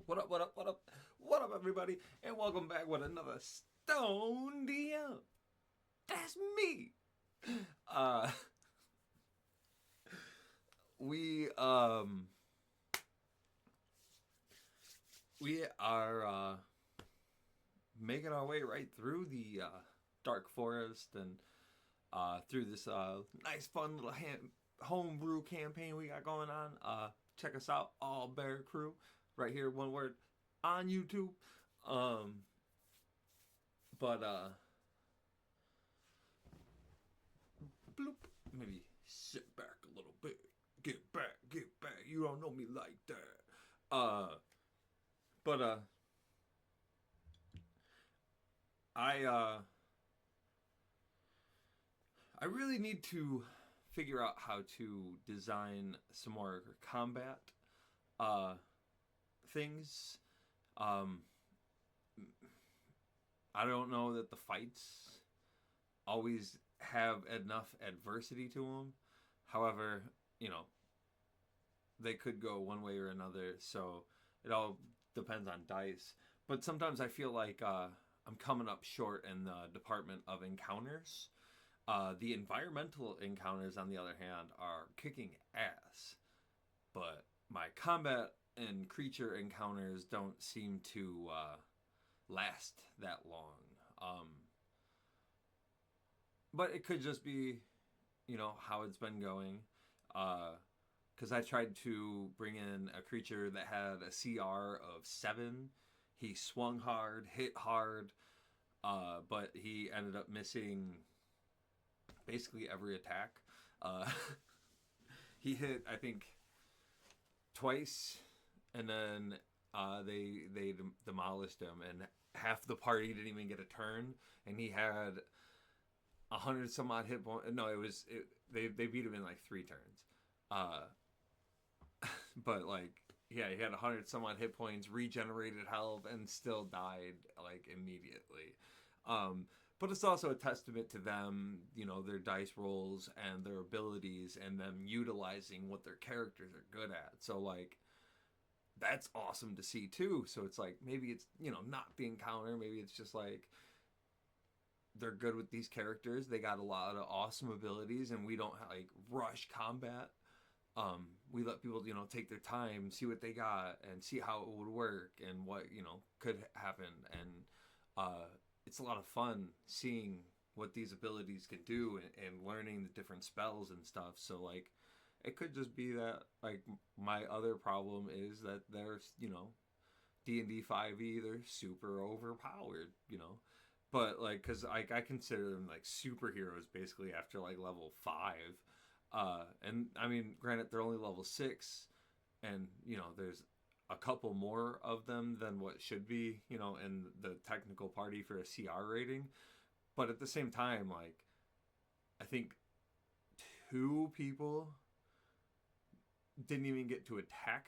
What up, what up, what up, what up, everybody? And welcome back with another Stone DM. That's me. Uh, we, um, we are, making our way right through the, Dark Forest and, through this, nice, fun little homebrew campaign we got going on. Check us out, All Bear Crew, right here, one word, on YouTube. Um, but bloop, maybe sit back a little bit. Get back, get back. You don't know me like that. Uh, but I I really need to figure out how to design some more combat uh things. Um, I don't know that the fights always have enough adversity to them. However, you know, they could go one way or another, so it all depends on dice. But sometimes I feel like I'm coming up short in the department of encounters. The environmental encounters, on the other hand, are kicking ass, but my combat and creature encounters don't seem to last that long. But it could just be, how it's been going. Because I tried to bring in a creature that had a CR of 7. He swung hard, hit hard, but he ended up missing basically every attack. Uh, he hit, I think, twice, and then they demolished him, and half the party didn't even get a turn, and he had 100 some odd hit points. No, they beat him in like 3 turns. Uh, but like, yeah, he had 100 some odd hit points, regenerated health, and still died like immediately. But it's also a testament to them, their dice rolls and their abilities, and them utilizing what their characters are good at. So like, that's awesome to see too. So it's like, maybe it's, not the encounter, maybe it's just like they're good with these characters, they got a lot of awesome abilities, and we don't like rush combat. We let people, take their time, see what they got, and see how it would work, and what, could happen. And it's a lot of fun seeing what these abilities can do, and learning the different spells and stuff. So like, it could just be that like my other problem is that there's, D&D 5e, they're super overpowered, but like, because I consider them like superheroes basically after like level 5. And I mean, granted, they're only level 6, and there's a couple more of them than what should be, in the technical party for a CR rating. But at the same time, like, I think 2 people didn't even get to attack.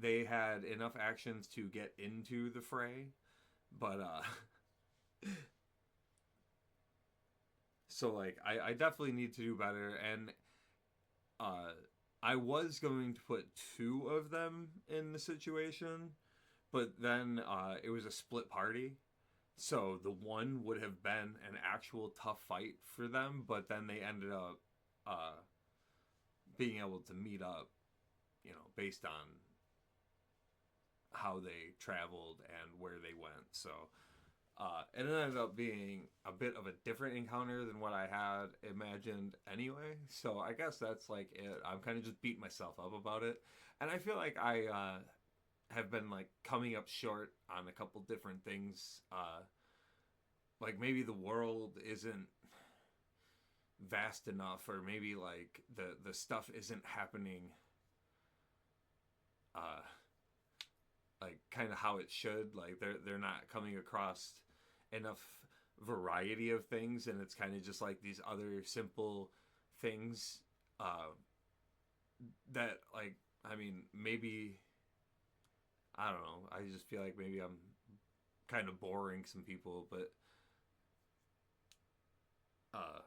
They had enough actions to get into the fray, but so like, I definitely need to do better. And uh, I was going to put 2 of them in the situation, but then it was a split party. So the one would have been an actual tough fight for them, but then they ended up being able to meet up, based on how they traveled and where they went. So it ended up being a bit of a different encounter than what I had imagined anyway. So I guess that's like it. I'm kind of just beating myself up about it. And I feel like I have been like coming up short on a couple different things. Like maybe the world isn't vast enough, or maybe like the stuff isn't happening uh like kind of how it should. Like they're not coming across enough variety of things, and it's kind of just like these other simple things that, like, I mean, maybe, I don't know, I just feel like maybe I'm kind of boring some people. But uh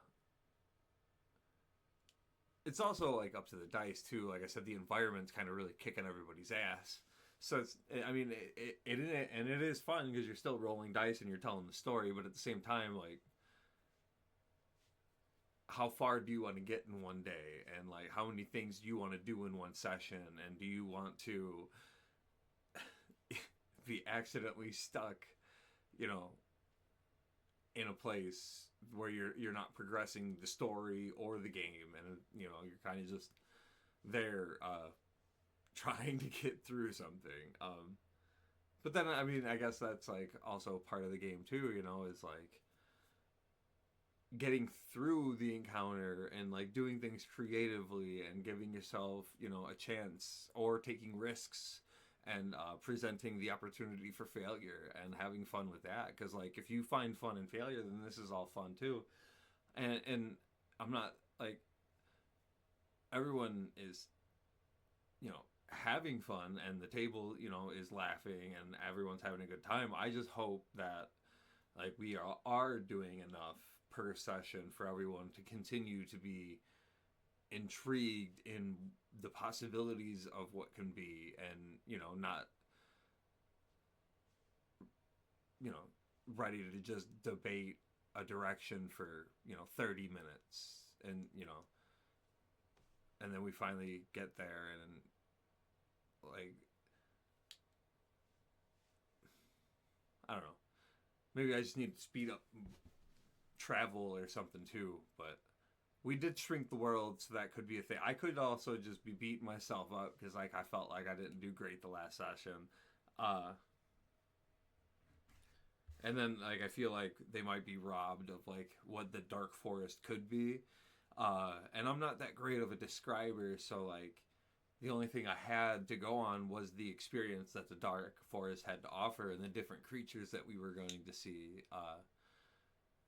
it's also like up to the dice too. Like I said, the environment's kind of really kicking everybody's ass. So it's, I mean, and it is fun because you're still rolling dice and you're telling the story, but at the same time, like, how far do you want to get in one day, and like how many things do you want to do in one session, and do you want to be accidentally stuck, you know, in a place where you're not progressing the story or the game, and you know you're kind of just there trying to get through something. But then I mean I guess that's like also part of the game too. You know, is like getting through the encounter and like doing things creatively and giving yourself, you know, a chance or taking risks and presenting the opportunity for failure and having fun with that, because like if you find fun in failure, then this is all fun too. And I'm not like, everyone is, you know, having fun and the table, you know, is laughing and everyone's having a good time. I just hope that like we are doing enough per session for everyone to continue to be intrigued in the possibilities of what can be, and you know, not, you know, ready to just debate a direction for, you know, 30 minutes, and you know, and then we finally get there, and like, I don't know, maybe I just need to speed up travel or something too, but we did shrink the world, so that could be a thing. I could also just be beating myself up because like I felt like I didn't do great the last session. uh and then like I feel like they might be robbed of like what the dark forest could be. And I'm not that great of a describer, so like the only thing I had to go on was the experience that the dark forest had to offer and the different creatures that we were going to see.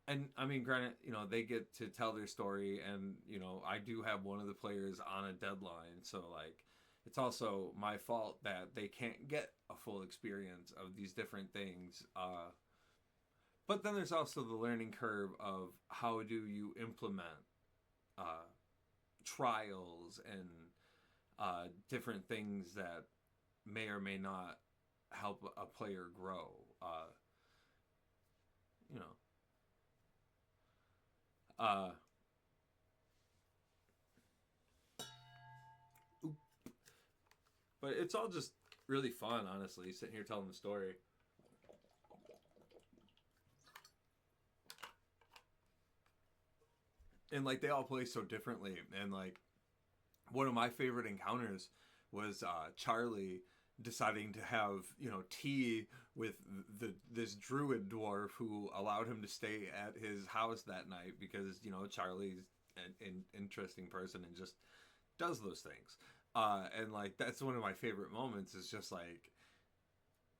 And I mean, granted, you know, they get to tell their story, and you know, I do have one of the players on a deadline, so like, it's also my fault that they can't get a full experience of these different things. But then there's also the learning curve of how do you implement uh, trials and different things that may or may not help a player grow. You know, uh, but it's all just really fun, honestly, sitting here telling the story. And like they all play so differently, and like one of my favorite encounters was Charlie deciding to have, you know, tea with this druid dwarf who allowed him to stay at his house that night because, you know, Charlie's an interesting person and just does those things. And like that's one of my favorite moments, is just like,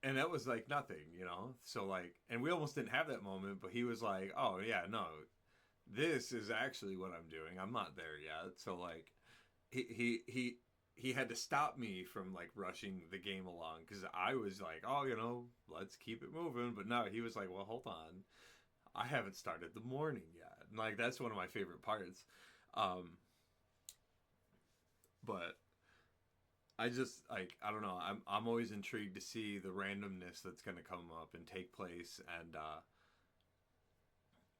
and that was like nothing, you know. So like, and we almost didn't have that moment, but he was like, oh yeah, no, this is actually what I'm doing, I'm not there yet. So like he had to stop me from like rushing the game along, because I was like, oh, you know, let's keep it moving. But no, he was like, well, hold on, I haven't started the morning yet. And like that's one of my favorite parts. Um, but I just like, I don't know. I'm always intrigued to see the randomness that's going to come up and take place, and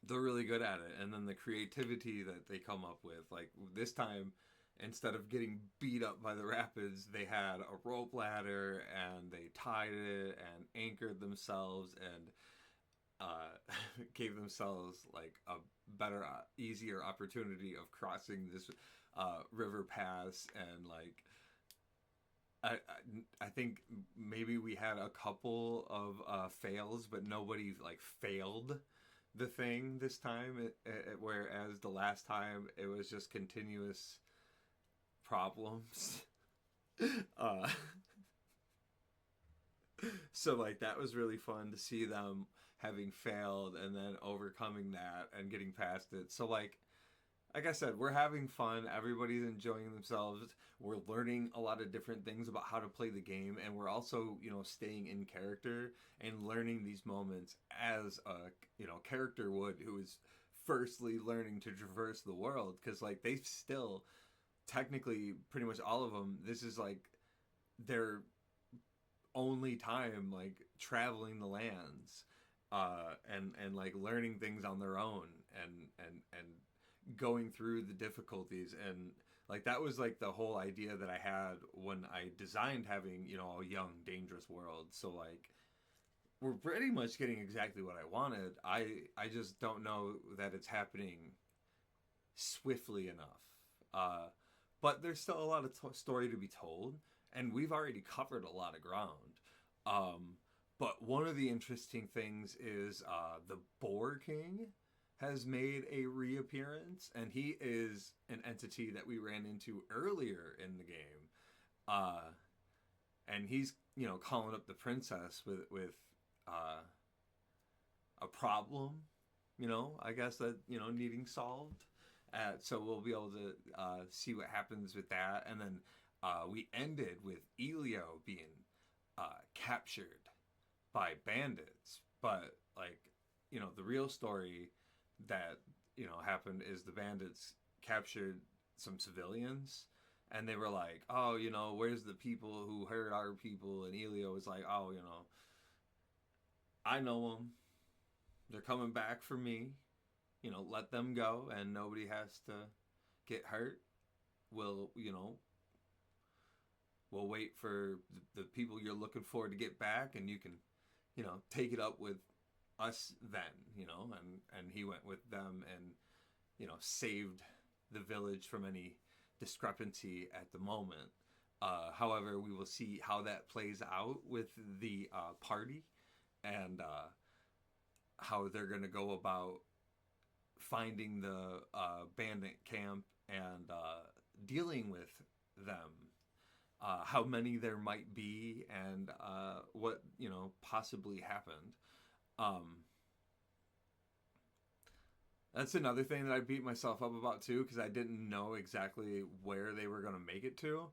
they're really good at it. And then the creativity that they come up with, like this time, instead of getting beat up by the rapids, they had a rope ladder and they tied it and anchored themselves and gave themselves like a better, easier opportunity of crossing this river pass. And like I think maybe we had a couple of fails, but nobody like failed the thing this time. Whereas the last time it was just continuous problems. uh, so like that was really fun to see them having failed and then overcoming that and getting past it. So like I said, we're having fun. Everybody's enjoying themselves. We're learning a lot of different things about how to play the game, and we're also, you know, staying in character and learning these moments as a, you know, character would, who is firstly learning to traverse the world, because like they still technically pretty much all of them, this is like their only time like traveling the lands, and like learning things on their own, and going through the difficulties. And like that was like the whole idea that I had when I designed having, you know, a young dangerous world. So like we're pretty much getting exactly what I wanted. I just don't know that it's happening swiftly enough. But there's still a lot of story to be told, and we've already covered a lot of ground. Um, but one of the interesting things is the Boar King has made a reappearance, and he is an entity that we ran into earlier in the game. Uh, and he's, you know, calling up the princess with uh, a problem, you know, I guess that, you know, needing solved. So we'll be able to see what happens with that. And then we ended with Elio being captured by bandits. But, like, you know, the real story that, you know, happened is the bandits captured some civilians. And they were like, oh, you know, where's the people who hurt our people? And Elio was like, oh, you know, I know them. They're coming back for me. You know, let them go, and nobody has to get hurt. We'll, you know, we'll wait for the people you're looking for to get back, and you can, you know, take it up with us then, you know. And he went with them and, you know, saved the village from any discrepancy at the moment. However, we will see how that plays out with the party, and how they're going to go about finding the bandit camp and dealing with them. How many there might be, and what, you know, possibly happened. That's another thing that I beat myself up about too, because I didn't know exactly where they were going to make it to.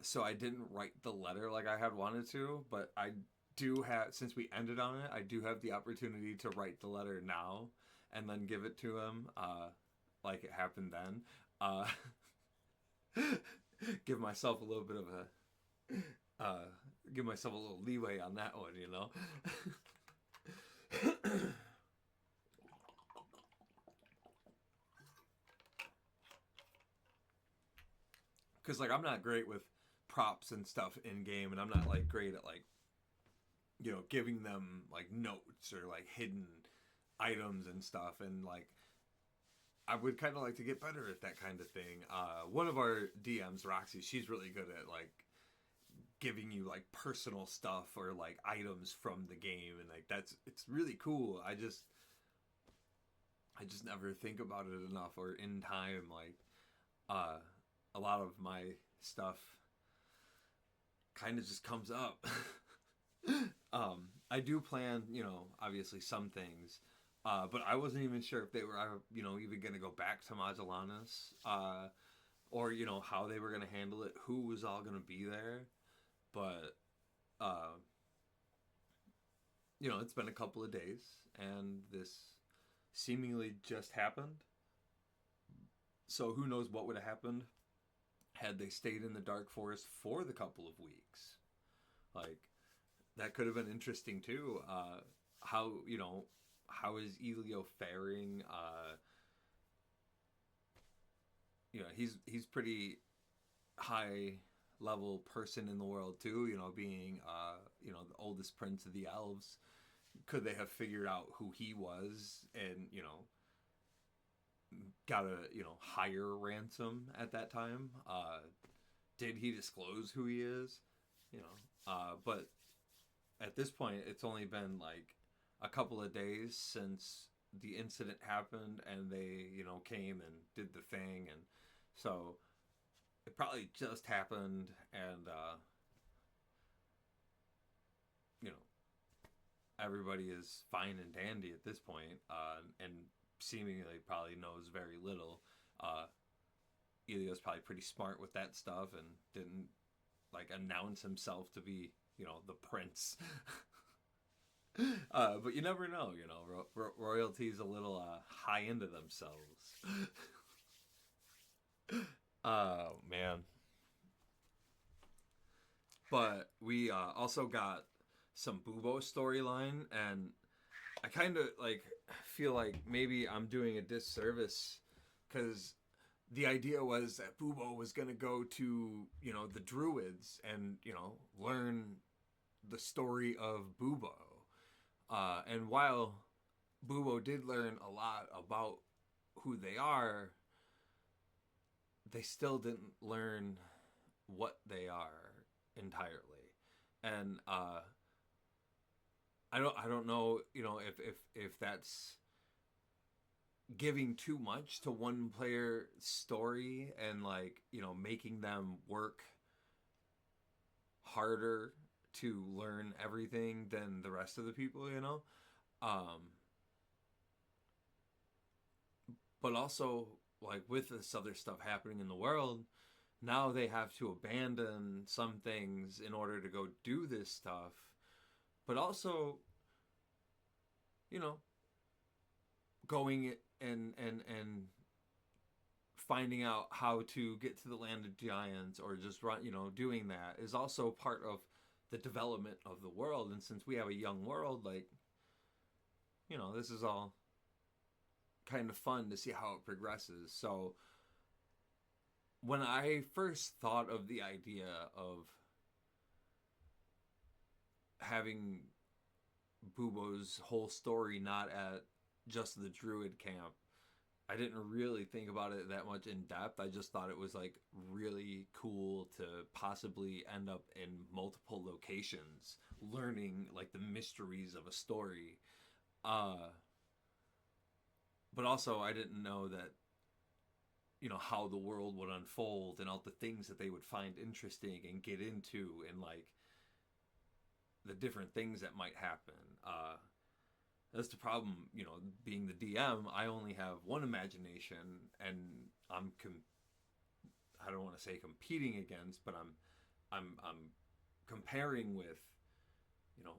So I didn't write the letter like I had wanted to, but I do have, since we ended on it, I do have the opportunity to write the letter now and then give it to him, like it happened then. Give myself a little bit of give myself a little leeway on that one, you know. Because like I'm not great with props and stuff in game, and I'm not like great at like, you know, giving them like notes or like hidden items and stuff. And like I would kind of like to get better at that kind of thing. One of our DMs, Roxy, she's really good at like giving you like personal stuff or like items from the game, and like it's really cool. I just never think about it enough or in time. Like a lot of my stuff kind of just comes up. I do plan, you know, obviously some things, but I wasn't even sure if they were, you know, even going to go back to Magellanas, or, you know, how they were going to handle it, who was all going to be there. But, you know, it's been a couple of days, and this seemingly just happened. So who knows what would have happened had they stayed in the Dark Forest for the couple of weeks. Like, that could have been interesting too. How, you know, how is Elio faring? You know, he's pretty high level person in the world too. You know, being you know, the oldest prince of the elves. Could they have figured out who he was, and, you know, got a, you know, higher ransom at that time? Did he disclose who he is? You know, but at this point, it's only been like a couple of days since the incident happened, and they, you know, came and did the thing, and so it probably just happened, and you know, everybody is fine and dandy at this point, and seemingly probably knows very little. Elio's probably pretty smart with that stuff and didn't like announce himself to be, you know, the prince. But you never know, you know, royalty's a little high into themselves. Oh man. but we also got some Bubo storyline, and I kind of like feel like maybe I'm doing a disservice because the idea was that Bubo was going to go to, the Druids and, learn the story of Bubo. And while Bubo did learn a lot about who they are, they still didn't learn what they are entirely. And I don't know, if that's giving too much to one player story and like, making them work harder to learn everything than the rest of the people. Um but also, like, with this other stuff happening in the world, now they have to abandon some things in order to go do this stuff. But also, you know, going and finding out how to get to the land of giants, or just run, doing that is also part of the development of the world. And since we have a young world, like, this is all kind of fun to see how it progresses. So when I first thought of the idea of having Bubo's whole story not at just the druid camp, I didn't really think about it that much in depth. I just thought it was like really cool to possibly end up in multiple locations learning like the mysteries of a story. But also I didn't know that, how the world would unfold and all the things that they would find interesting and get into, and like the different things that might happen. That's the problem, being the DM. I only have one imagination, and I don't want to say competing against, but I'm comparing with, you know,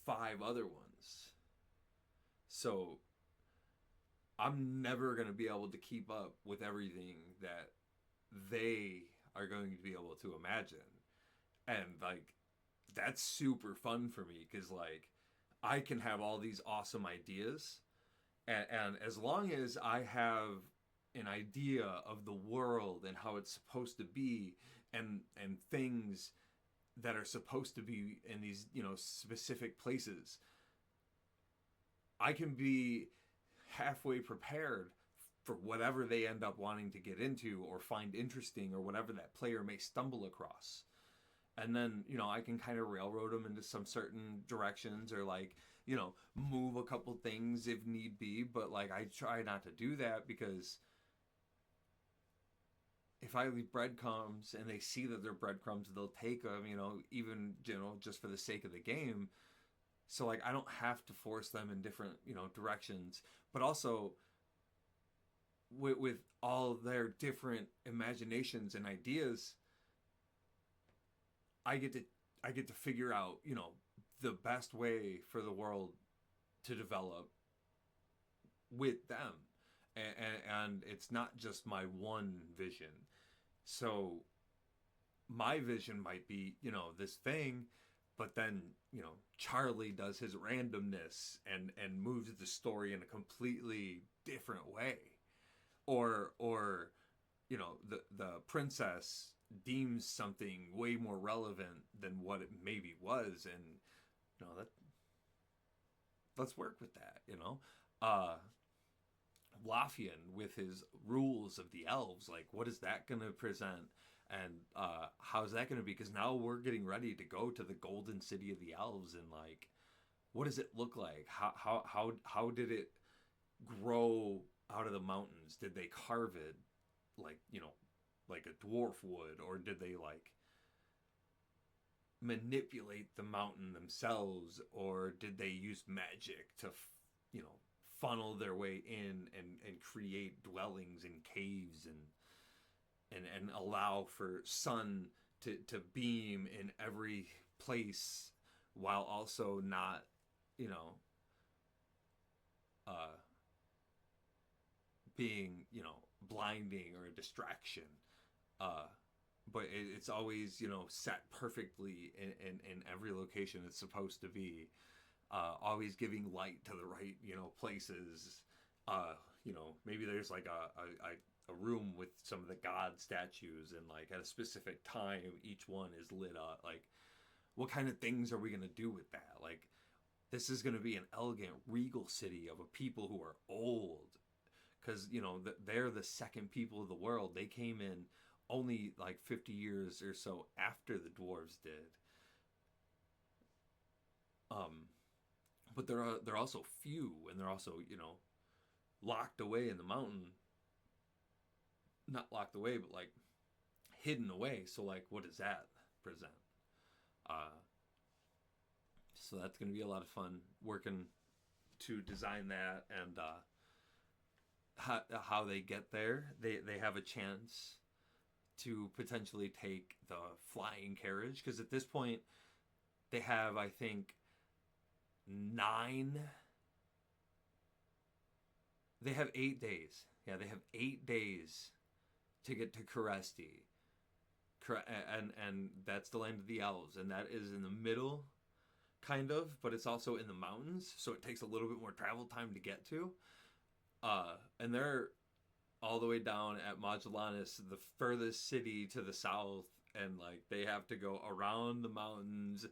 5 other ones. So I'm never going to be able to keep up with everything that they are going to be able to imagine. And like, that's super fun for me, because like I can have all these awesome ideas, and as long as I have an idea of the world and how it's supposed to be, and things that are supposed to be in these, specific places, I can be halfway prepared for whatever they end up wanting to get into or find interesting, or whatever that player may stumble across. And then, I can kind of railroad them into some certain directions, or like, move a couple things if need be. But like, I try not to do that, because if I leave breadcrumbs and they see that they're breadcrumbs, they'll take them, even, just for the sake of the game. So like, I don't have to force them in different, directions. But also, with all their different imaginations and ideas, I get to figure out, the best way for the world to develop with them. And it's not just my one vision. So my vision might be, this thing, but then, Charlie does his randomness and moves the story in a completely different way. Or the princess deems something way more relevant than what it maybe was, and that, let's work with that. Lothian with his rules of the elves, like, what is that going to present, and how's that going to be? Because now we're getting ready to go to the golden city of the elves, and like, what does it look like? How did it grow out of the mountains? Did they carve it like, like a dwarf would, or did they like manipulate the mountain themselves, or did they use magic to funnel their way in and create dwellings and caves, and allow for sun to beam in every place, while also not, being, blinding or a distraction. but it's always, you know, set perfectly in every location it's supposed to be. Always giving light to the right, you know, places. You know, maybe there's like a room with some of the god statues, and like at a specific time each one is lit up. Like, what kind of things are we gonna do with that? Like, this is gonna be an elegant, regal city of a people who are old, because you know they're the second people of the world. They came in only like 50 years or so after the dwarves did. Um, but they're also few, and they're also, you know, locked away in the mountain. Not locked away, but like hidden away. So like, what does that present? Uh, so that's going to be a lot of fun working to design that, and how they get there. They have a chance to potentially take the flying carriage, because at this point they have, I think, 9. They have 8 days. Yeah, they have 8 days to get to Caresti, and that's the land of the elves, and that is in the middle, kind of, but it's also in the mountains, so it takes a little bit more travel time to get to. And they're all the way down at Magellanis, the furthest city to the south, and like they have to go around the mountains,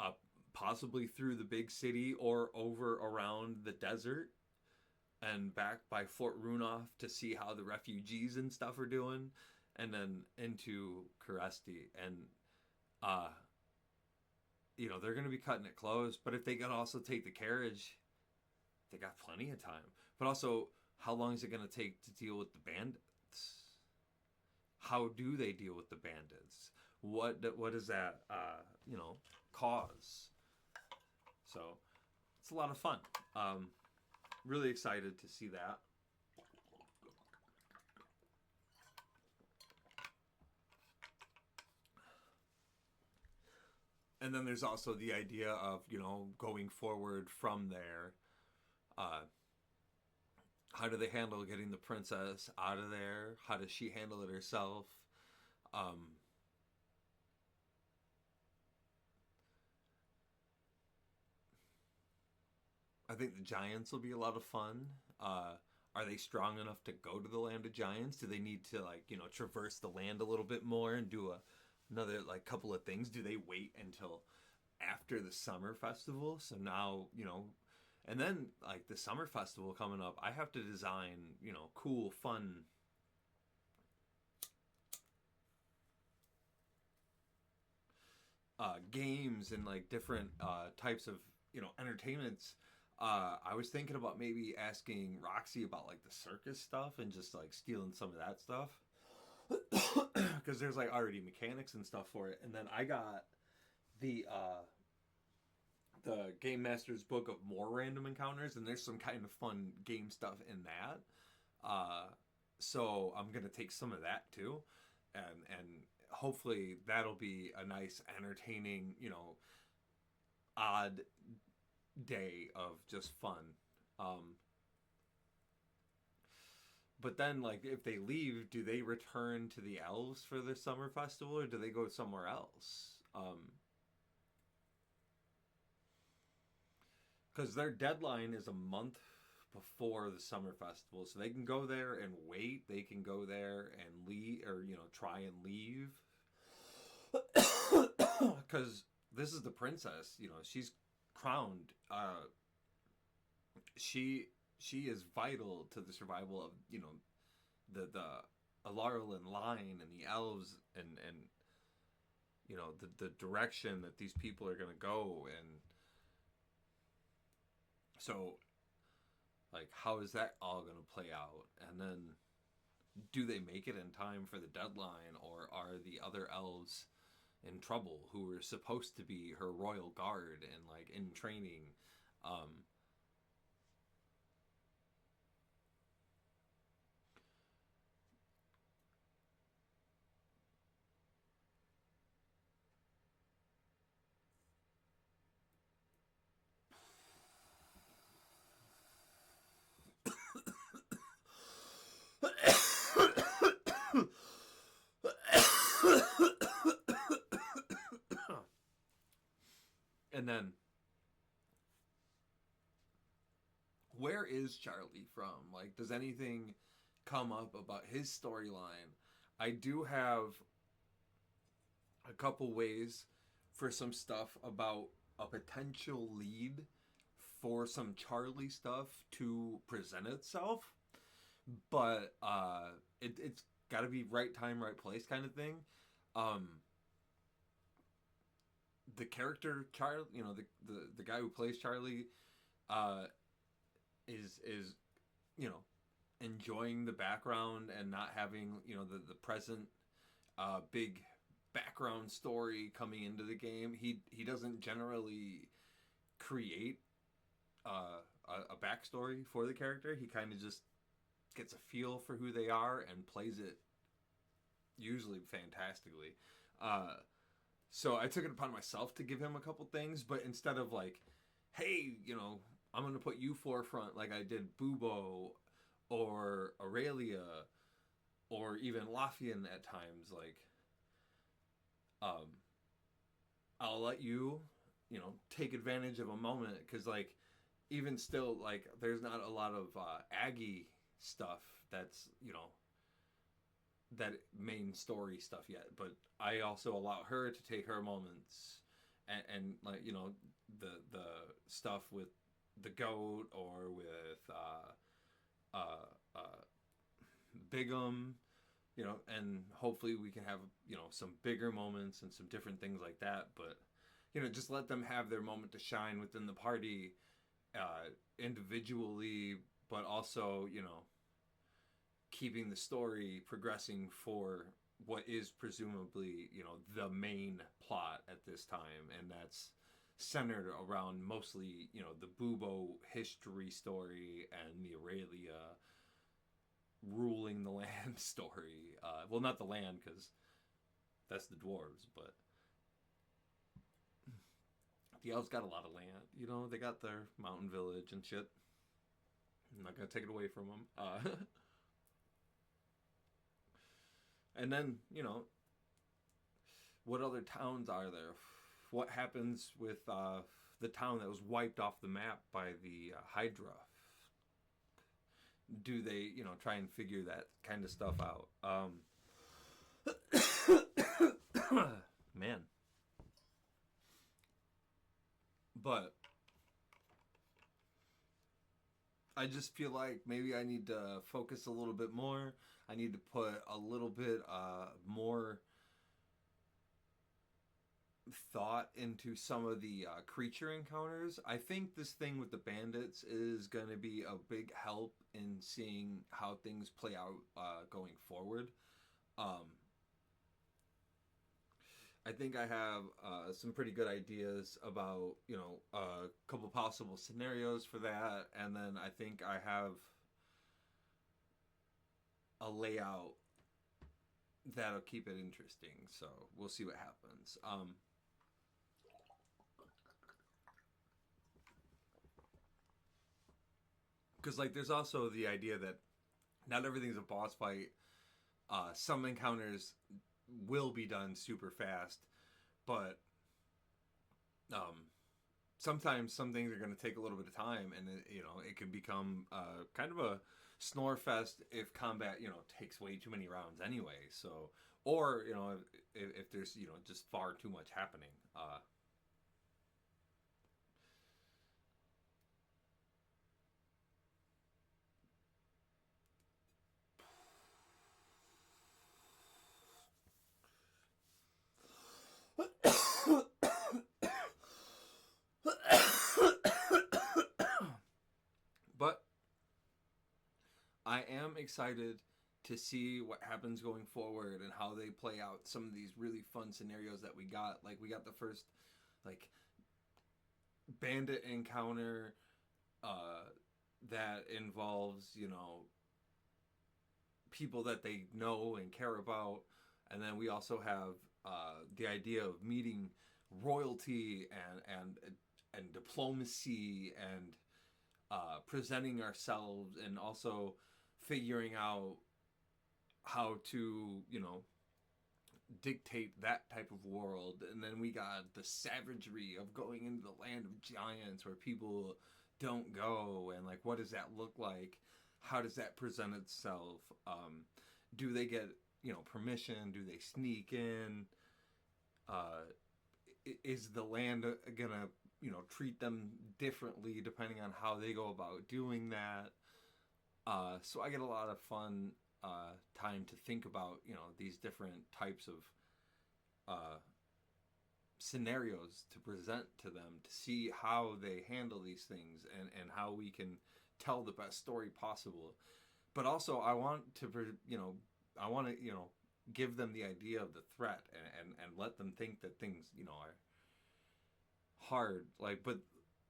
up possibly through the big city or over around the desert and back by Fort Runoff to see how the refugees and stuff are doing, and then into Caresti. And you know, they're going to be cutting it close, but if they can also take the carriage, they got plenty of time. But also, how long is it going to take to deal with the bandits? How do they deal with the bandits? What does that you know, cause? So it's a lot of fun. Really excited to see that. And then there's also the idea of, you know, going forward from there. Uh, how do they handle getting the princess out of there? How does she handle it herself? Um, I think the giants will be a lot of fun. Are they strong enough to go to the land of giants? Do they need to, like, you know, traverse the land a little bit more and do another like couple of things? Do they wait until after the summer festival? So now, you know, and then like the summer festival coming up, I have to design, you know, cool, fun games and like different types of, you know, entertainments. I was thinking about maybe asking Roxy about like the circus stuff and just like stealing some of that stuff, because there's like already mechanics and stuff for it. And then I got the Game Master's book of more random encounters, and there's some kind of fun game stuff in that. So I'm gonna take some of that too, and hopefully that'll be a nice, entertaining, you know, odd day of just fun. Um, but then, like, if they leave, do they return to the elves for the summer festival, or do they go somewhere else? Because their deadline is a month before the summer festival, so they can go there and wait. They can go there and leave, or, you know, try and leave. Because this is the princess, you know, she's crowned. She is vital to the survival of, you know, the Alarlan line and the elves, and you know, the direction that these people are gonna go. And so, like, how is that all gonna play out? And then, do they make it in time for the deadline, or are the other elves in trouble who are supposed to be her royal guard and like in training? Um, And then, where is Charlie from? Like, does anything come up about his storyline? I do have a couple ways for some stuff about a potential lead for some Charlie stuff to present itself, but it's got to be right time, right place kind of thing. Um, the character Charlie, the guy who plays Charlie, uh, is enjoying the background and not having the present big background story coming into the game. He doesn't generally create a backstory for the character. He kind of just gets a feel for who they are and plays it usually fantastically. So I took it upon myself to give him a couple things, but instead of like, hey, I'm going to put you forefront like I did Bubo or Aurelia or even Lafian at times, like, I'll let you, take advantage of a moment because, like, even still, like, there's not a lot of Aggie stuff that's, that main story stuff yet, but I also allow her to take her moments and like, the stuff with the goat or with Bigum, and hopefully we can have, some bigger moments and some different things like that. But, just let them have their moment to shine within the party individually, but also, keeping the story progressing for what is presumably, the main plot at this time. And that's centered around mostly, the Bubo history story and the Aurelia ruling the land story. Well, not the land, because that's the dwarves, but the elves got a lot of land. They got their mountain village and shit. I'm not gonna take it away from them. And then, what other towns are there? What happens with the town that was wiped off the map by the Hydra? Do they, try and figure that kind of stuff out? Man. But I just feel like maybe I need to focus a little bit more. I need to put a little bit more thought into some of the creature encounters. I think this thing with the bandits is going to be a big help in seeing how things play out going forward. I think I have some pretty good ideas about, a couple possible scenarios for that. And then I think I have a layout that'll keep it interesting. So we'll see what happens. Because, like, there's also the idea that not everything's a boss fight. Some encounters will be done super fast, but sometimes some things are going to take a little bit of time, and it can become kind of a snore fest if combat takes way too many rounds anyway. So, or if there's just far too much happening. But I am excited to see what happens going forward and how they play out some of these really fun scenarios that we got. Like, we got the first, like, bandit encounter that involves, people that they know and care about. And then we also have the idea of meeting royalty and diplomacy and presenting ourselves, and also figuring out how to dictate that type of world. And then we got the savagery of going into the land of giants where people don't go, and like what does that look like? How does that present itself? Do they get, permission? Do they sneak in? Uh, is the land gonna, treat them differently depending on how they go about doing that? So I get a lot of fun time to think about, these different types of uh, scenarios to present to them, to see how they handle these things, and how we can tell the best story possible. But also, I want to, give them the idea of the threat, and let them think that things, are hard. Like, but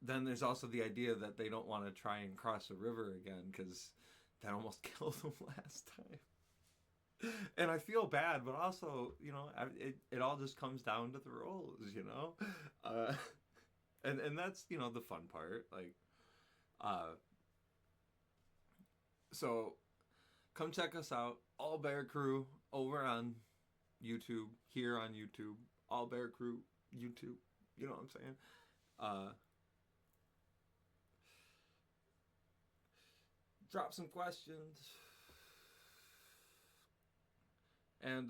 then there's also the idea that they don't want to try and cross a river again because that almost killed them last time. And I feel bad, but also, it all just comes down to the rolls, uh, and that's, the fun part. Like, so come check us out, All Bear Crew, over on YouTube, here on YouTube, All Bear Crew YouTube. You know what I'm saying? Drop some questions, and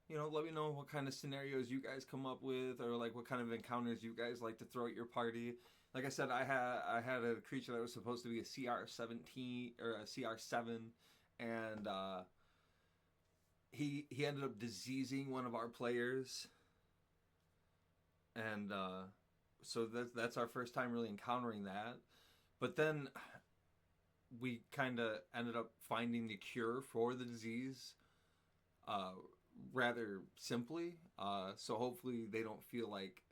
let me know what kind of scenarios you guys come up with, or like what kind of encounters you guys like to throw at your party. Like I said, I had a creature that was supposed to be a CR-17 or a CR-7, and he ended up diseasing one of our players, and so that's our first time really encountering that. But then we kind of ended up finding the cure for the disease rather simply. So hopefully they don't feel like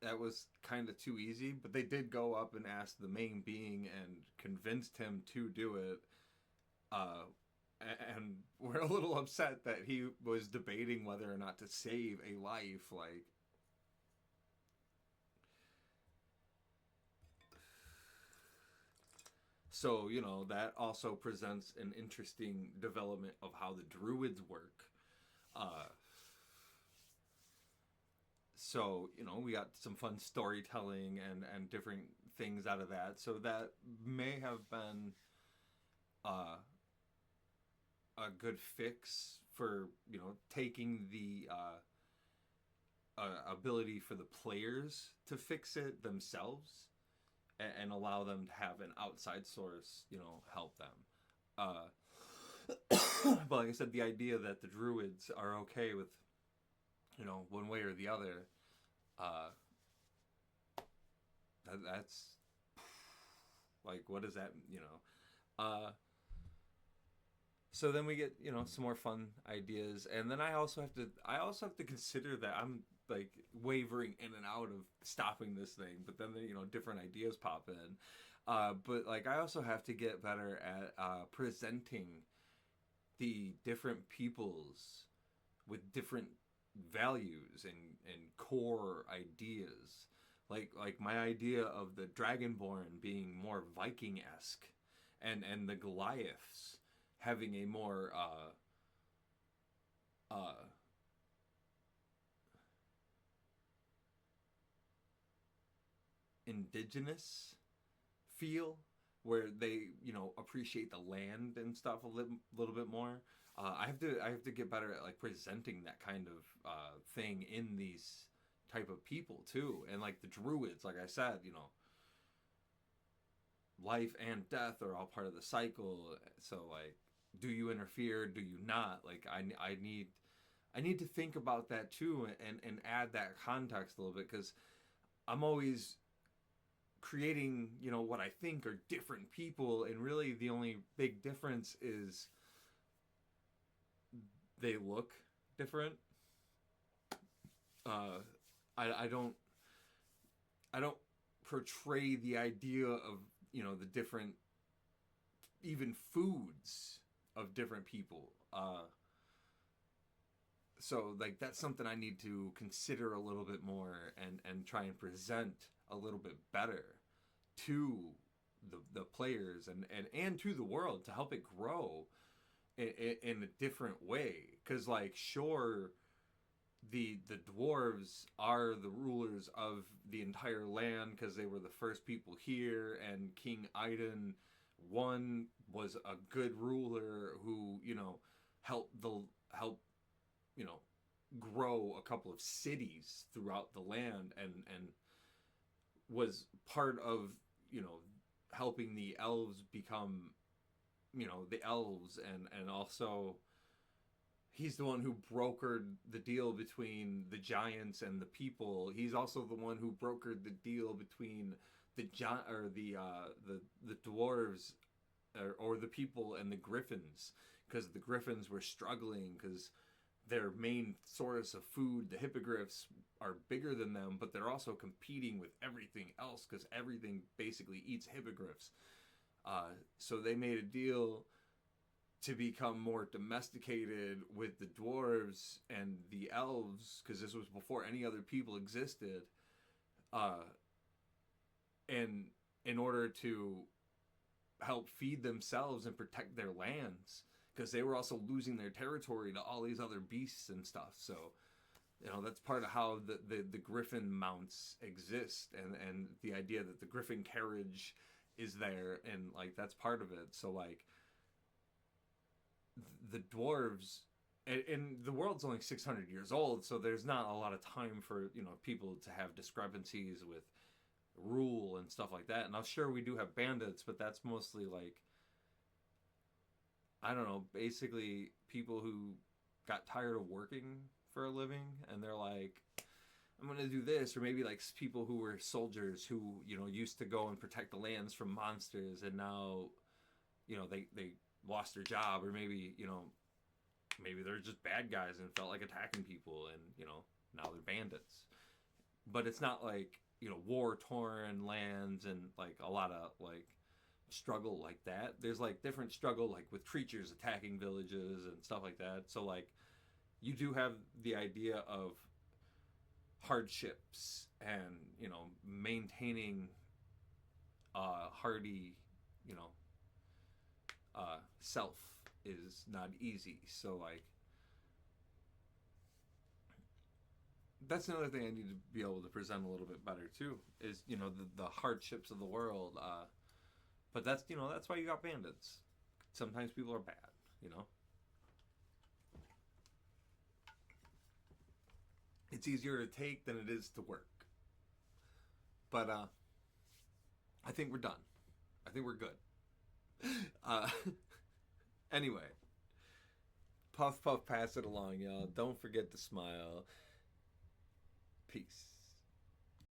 that was kind of too easy. But they did go up and ask the main being and convinced him to do it. And we're a little upset that he was debating whether or not to save a life. Like, so, that also presents an interesting development of how the druids work. So, we got some fun storytelling and different things out of that. So that may have been a good fix for, taking the ability for the players to fix it themselves, and allow them to have an outside source, help them. But like I said, the idea that the druids are okay with, one way or the other, that's like, what is that, so then we get, some more fun ideas, and then I also have to consider that I'm like wavering in and out of stopping this thing, but then different ideas pop in. But like I also have to get better at presenting the different peoples with different values and core ideas. Like my idea of the Dragonborn being more Viking-esque, and the Goliaths having a more indigenous feel, where they appreciate the land and stuff a little bit more. I have to get better at like presenting that kind of thing in these type of people too. And like the druids, like I said, life and death are all part of the cycle. So like, do you interfere? Do you not? Like I need to think about that too, and add that context a little bit, because I'm always creating, what I think are different people, and really the only big difference is they look different. I don't portray the idea of, the different, even foods of different people. So like that's something I need to consider a little bit more, and try and present a little bit better to the players, and to the world, to help it grow. in a different way. Because, like, sure, the dwarves are the rulers of the entire land because they were the first people here, and King Iden one was a good ruler who, you know, help you know, grow a couple of cities throughout the land, and was part of, you know, helping the elves become, you know, the elves, and also he's the one who brokered the deal between the giants and the people. He's also the one who brokered the deal between the the dwarves, or the people, and the griffins, because the griffins were struggling because their main source of food, the hippogriffs, are bigger than them, but they're also competing with everything else because everything basically eats hippogriffs. So they made a deal to become more domesticated with the dwarves and the elves, because this was before any other people existed. Uh, and in order to help feed themselves and protect their lands, because they were also losing their territory to all these other beasts and stuff. So, you know, that's part of how the griffin mounts exist, and the idea that the griffin carriage is there, and like that's part of it. So like the dwarves, and the world's only 600 years old, so there's not a lot of time for, you know, people to have discrepancies with rule and stuff like that. And I'm sure we do have bandits, but that's mostly like, I don't know, basically people who got tired of working for a living, and they're like, I'm gonna do this. Or maybe like people who were soldiers who, you know, used to go and protect the lands from monsters, and now, you know, they lost their job, or maybe, you know, maybe they're just bad guys and felt like attacking people, and, you know, now they're bandits. But it's not like, you know, war torn lands and like a lot of like struggle like that. There's like different struggle like with creatures attacking villages and stuff like that. So like you do have the idea of hardships, and, you know, maintaining hardy, you know, self is not easy. So like that's another thing I need to be able to present a little bit better too, is, you know, the hardships of the world. But that's, you know, that's why you got bandits. Sometimes people are bad, you know. It's easier to take than it is to work. But I think we're done. I think we're good. Uh, anyway, puff puff, pass it along, y'all. Don't forget to smile. Peace.